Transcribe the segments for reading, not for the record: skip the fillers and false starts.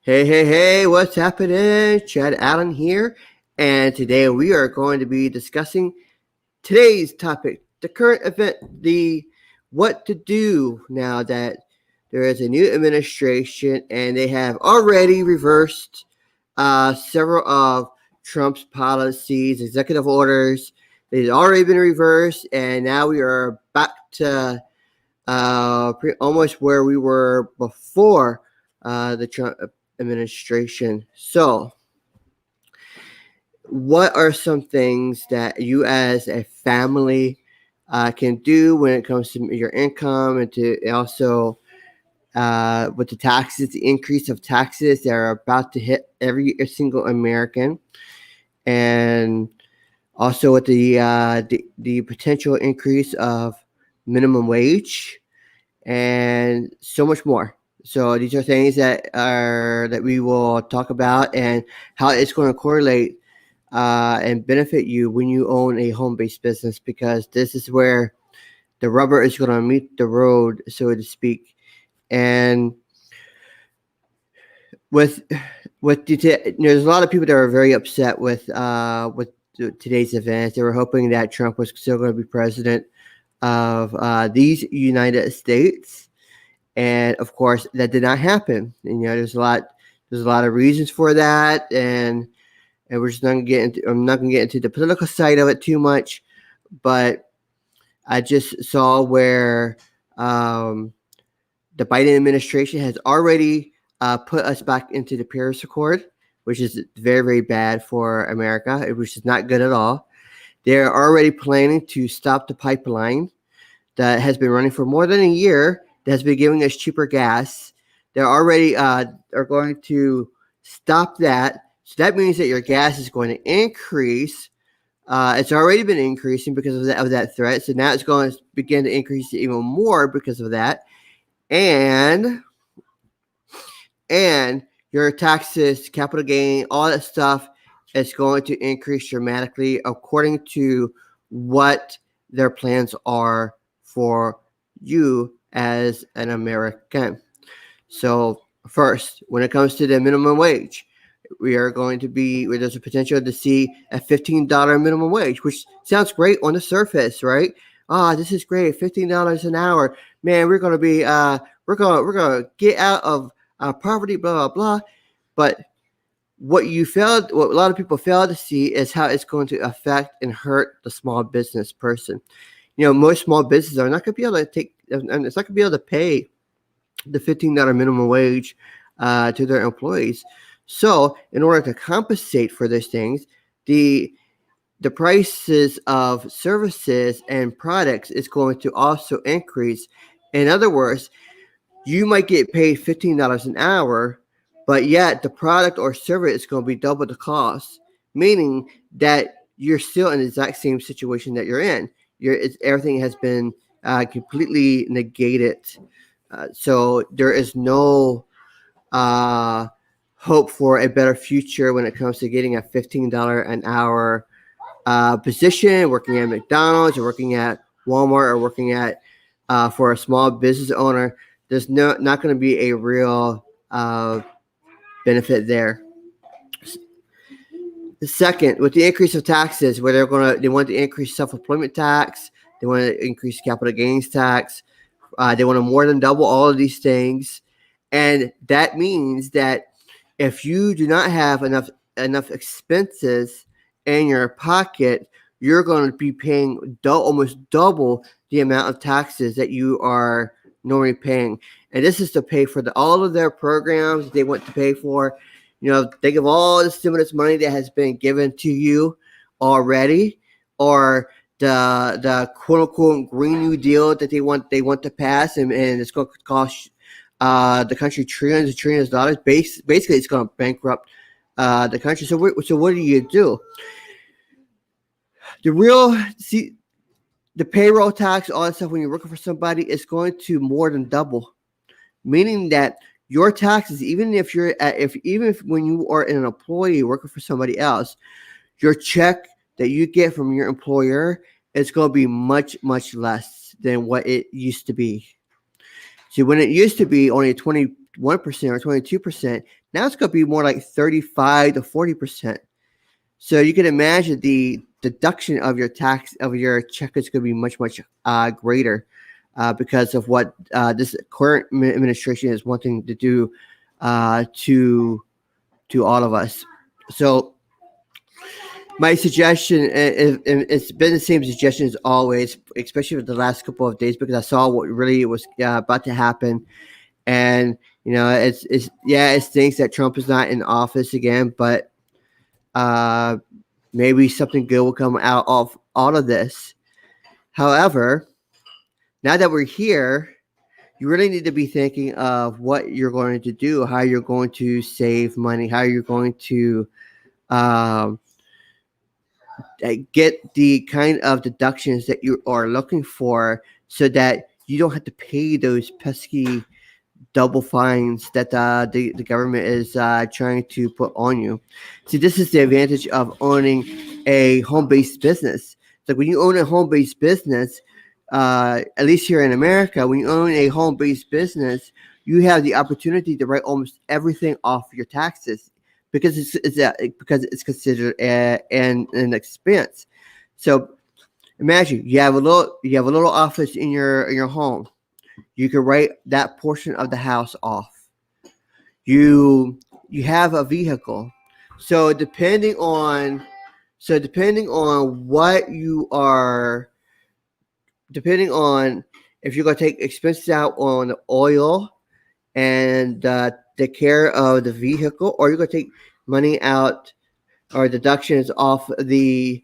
Hey, what's happening? Chad Allen here, and today we are going to be discussing today's topic, the current event, the what to do now that there is a new administration and they have already reversed several of Trump's policies, executive orders. They've already been reversed, and now we are back to almost where we were before the Trump administration. So, what are some things that you as a family can do when it comes to your income and to also with the taxes, the increase of taxes that are about to hit every single American, and also with the potential increase of minimum wage and so much more. So these are things that we will talk about and how it's going to correlate and benefit you when you own a home-based business, because this is where the rubber is going to meet the road, so to speak. And with there's a lot of people that are very upset with today's events. They were hoping that Trump was still going to be president of these United States, and of course that did not happen. And there's a lot of reasons for that, and we're just not gonna get into. I'm not gonna get into the political side of it too much, but I just saw where the Biden administration has already put us back into the Paris Accord, which is very, very bad for America, which is not good at all. They're already planning to stop the pipeline that has been running for more than a year, that has been giving us cheaper gas. They're already are going to stop that. So that means that your gas is going to increase. It's already been increasing because of that threat. So now it's going to begin to increase even more because of that. And your taxes, capital gain, all that stuff is going to increase dramatically according to what their plans are for you as an American. So first, when it comes to the minimum wage, there's a potential to see a $15 minimum wage, which sounds great on the surface, right? This is great, $15 an hour. Man, we're gonna get out of poverty, blah blah blah. But what a lot of people fail to see is how it's going to affect and hurt the small business person. Most small businesses are not going to be able to it's not going to be able to pay the $15 minimum wage to their employees. So, in order to compensate for those things, the prices of services and products is going to also increase. In other words, you might get paid $15 an hour, but yet the product or service is going to be double the cost, meaning that you're still in the exact same situation that you're in. Everything has been completely negated. So there is no hope for a better future when it comes to getting a $15 an hour position, working at McDonald's or working at Walmart or working at for a small business owner. There's not going to be a real benefit there. The second, with the increase of taxes, where they want to increase self-employment tax, they want to increase capital gains tax, they want to more than double all of these things, and that means that if you do not have enough expenses in your pocket, you're going to be paying almost double the amount of taxes that you are normally paying. And this is to pay for all of their programs they want to pay for. Think of all the stimulus money that has been given to you already, or the quote unquote Green New Deal that they want to pass, and it's going to cost the country trillions and trillions of dollars. Basically, it's going to bankrupt the country. So what do you do? The payroll tax, all that stuff, when you're working for somebody, is going to more than double, meaning that your taxes, even if when you are an employee working for somebody else, your check that you get from your employer is going to be much, much less than what it used to be. See, when it used to be only 20 21% or 22%. Now it's going to be more like 35 to 40%. So you can imagine the deduction of your check is going to be much greater because of what this current administration is wanting to do to all of us. So my suggestion, it's been the same suggestion as always, especially for the last couple of days, because I saw what really was about to happen. And, it stinks that Trump is not in office again, but maybe something good will come out of all of this. However, now that we're here, you really need to be thinking of what you're going to do, how you're going to save money, how you're going to get the kind of deductions that you are looking for so that you don't have to pay those pesky double fines that the government is trying to put on you. See, this is the advantage of owning a home-based business. It's like when you own a home-based business, at least here in America, when you own a home-based business, you have the opportunity to write almost everything off your taxes because it's considered an expense. So imagine you have a little office in your home. You can write that portion of the house off. You have a vehicle. So depending on what you are, depending on if you're going to take expenses out on oil and the care of the vehicle, or you're going to take money out or deductions off the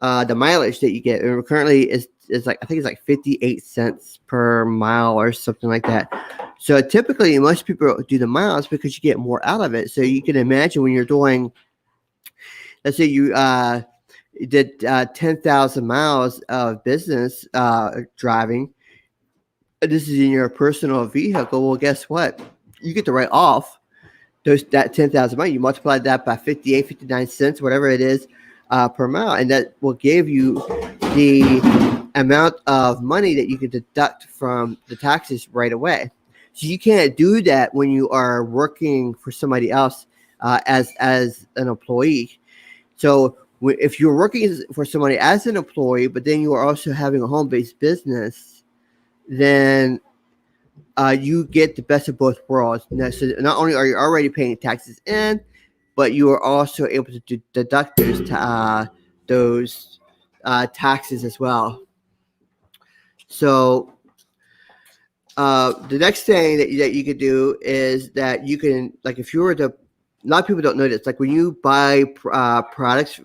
mileage that you get. And currently is like, I think it's like 58 cents per mile or something like that. So typically most people do the miles because you get more out of it. So you can imagine when you're doing, let's say you did 10,000 miles of business driving. This is in your personal vehicle. Well, guess what? You get to write off that 10,000 miles. You multiply that by 58, 59 cents, whatever it is, per mile, and that will give you the amount of money that you can deduct from the taxes right away. So you can't do that when you are working for somebody else as an employee. So if you're working for somebody as an employee, but then you are also having a home-based business, then you get the best of both worlds. Now, so not only are you already paying taxes in, but you are also able to deduct those taxes as well. So the next thing that you could do is that you can, like, if you were to, a lot of people don't know this, like when you buy products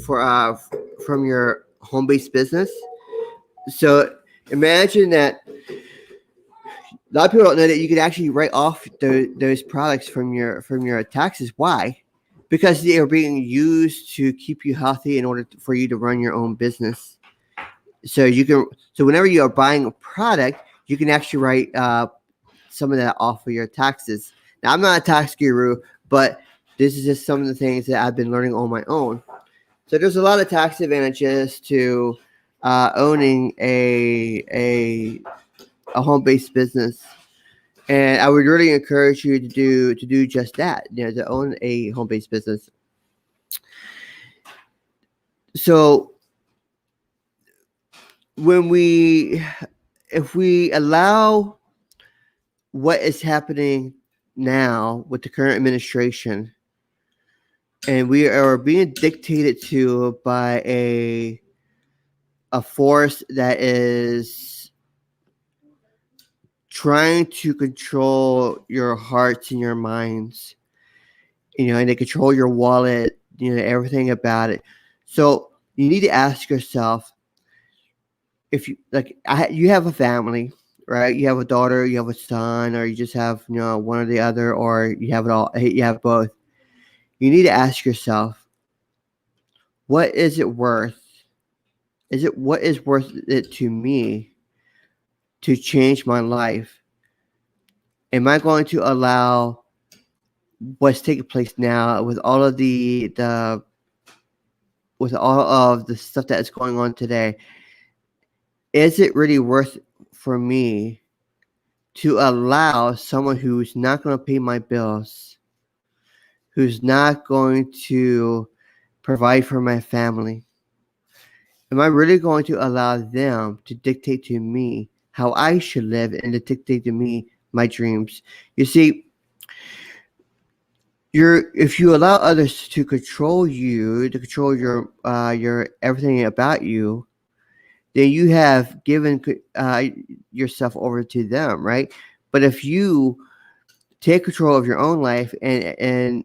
from your home-based business. So imagine that a lot of people don't know that you could actually write off those products from your taxes. Why? Because they are being used to keep you healthy in order for you to run your own business. So whenever you are buying a product, you can actually write some of that off of your taxes. Now, I'm not a tax guru, but this is just some of the things that I've been learning on my own. So there's a lot of tax advantages to owning a home-based business, and I would really encourage you to do just that. To own a home-based business. So if we allow what is happening now with the current administration, and we are being dictated to by a force that is trying to control your hearts and your minds, and they control your wallet, everything about it. So you need to ask yourself, if you you have a family, right? You have a daughter, you have a son, or you just have one or the other, or you have it all. You have both. You need to ask yourself, what is it worth? What is worth it to me to change my life? Am I going to allow what's taking place now with all of the stuff that is going on today? Is it really worth for me to allow someone who's not going to pay my bills, who's not going to provide for my family? Am I really going to allow them to dictate to me how I should live and to dictate to me my dreams? You see, if you allow others to control you, to control your everything about you, then you have given yourself over to them, right? But if you take control of your own life and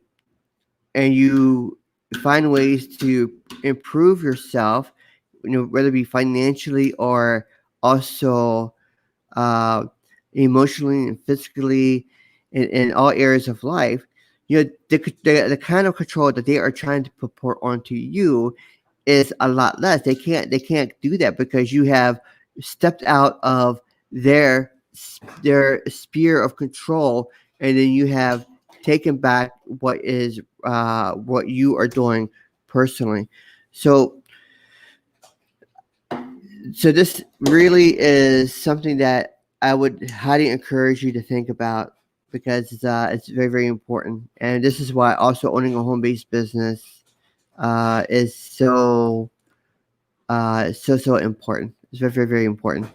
you find ways to improve yourself, whether it be financially or also uh, emotionally and physically in all areas of life, the kind of control that they are trying to purport onto you is a lot less. They can't do that because you have stepped out of their their sphere of control, and then you have taken back what you are doing personally. So this really is something that I would highly encourage you to think about because it's very, very important. And this is why also owning a home-based business is so important. It's very, very, very important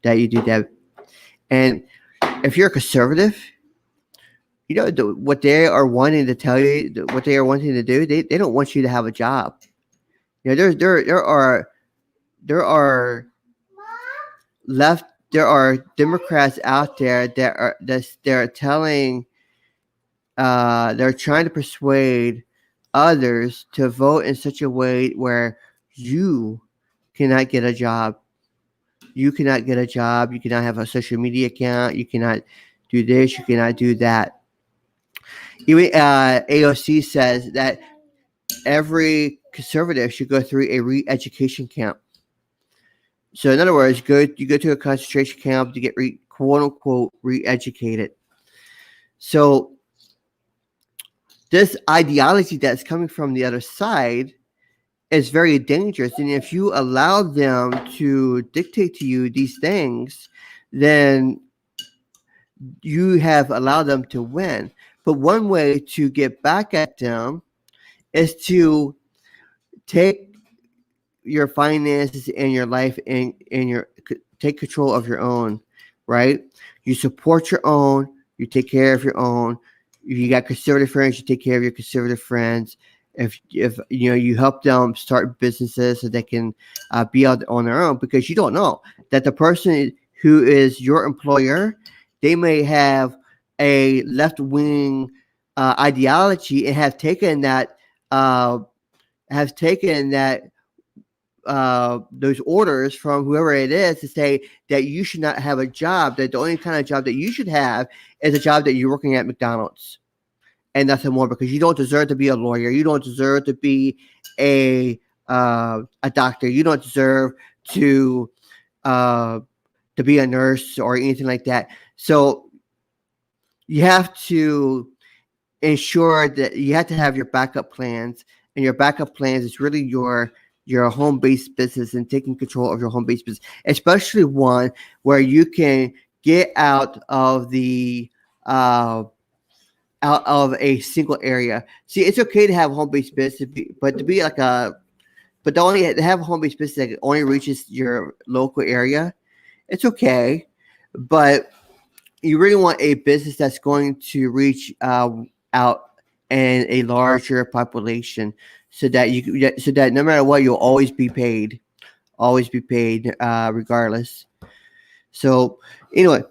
that you do that. And if you're a conservative, what they are wanting to tell you, what they are wanting to do, they don't want you to have a job. There are left there are Democrats out there they're telling they're trying to persuade others to vote in such a way where you cannot get a job. You cannot get a job. You cannot have a social media account. You cannot do this. You cannot do that. Even AOC says that every conservative should go through a re-education camp. So in other words, you go to a concentration camp to get quote unquote re-educated. So this ideology that's coming from the other side is very dangerous. And if you allow them to dictate to you these things, then you have allowed them to win. But one way to get back at them is to take your finances and your life and take control of your own, right? You support your own, you take care of your own. If you got conservative friends, you take care of your conservative friends. If you help them start businesses so they can be out on their own, because you don't know that the person who is your employer, they may have a left-wing ideology and have taken that those orders from whoever it is to say that you should not have a job, that the only kind of job that you should have is a job that you're working at McDonald's and nothing more, because you don't deserve to be a lawyer. You don't deserve to be a doctor. You don't deserve to be a nurse or anything like that. So you have to ensure that you have to have your backup plans, and your backup plans is really your home-based business and taking control of your home-based business, especially one where you can get out of a single area. See, it's okay to have a home-based business, but to only have a home-based business that only reaches your local area, it's okay. But you really want a business that's going to reach out in a larger population, so that no matter what, you'll always be paid, regardless. So anyway,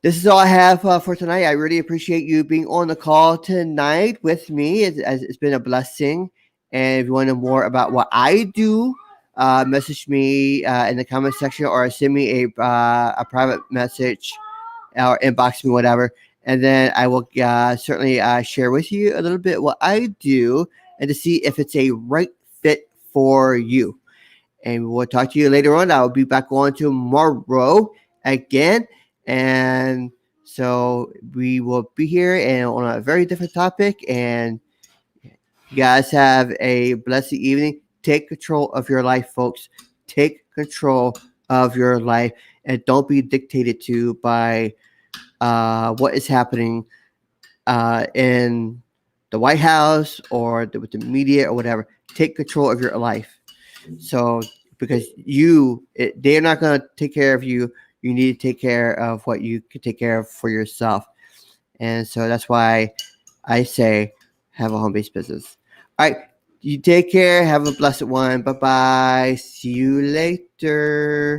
this is all I have for tonight. I really appreciate you being on the call tonight with me. It's been a blessing. And if you want to know more about what I do, message me in the comment section or send me a private message or inbox me, whatever. And then I will certainly share with you a little bit what I do and to see if it's a right fit for you. And we'll talk to you later on. I'll be back on tomorrow again. And so we will be here and on a very different topic. And you guys have a blessed evening. Take control of your life, folks. Take control of your life. and don't be dictated to by what is happening in the White House or with the media or whatever. Take control of your life. So because they're not going to take care of you. You need to take care of what you can take care of for yourself. And so that's why I say have a home-based business. All right. You take care. Have a blessed one. Bye-bye. See you later.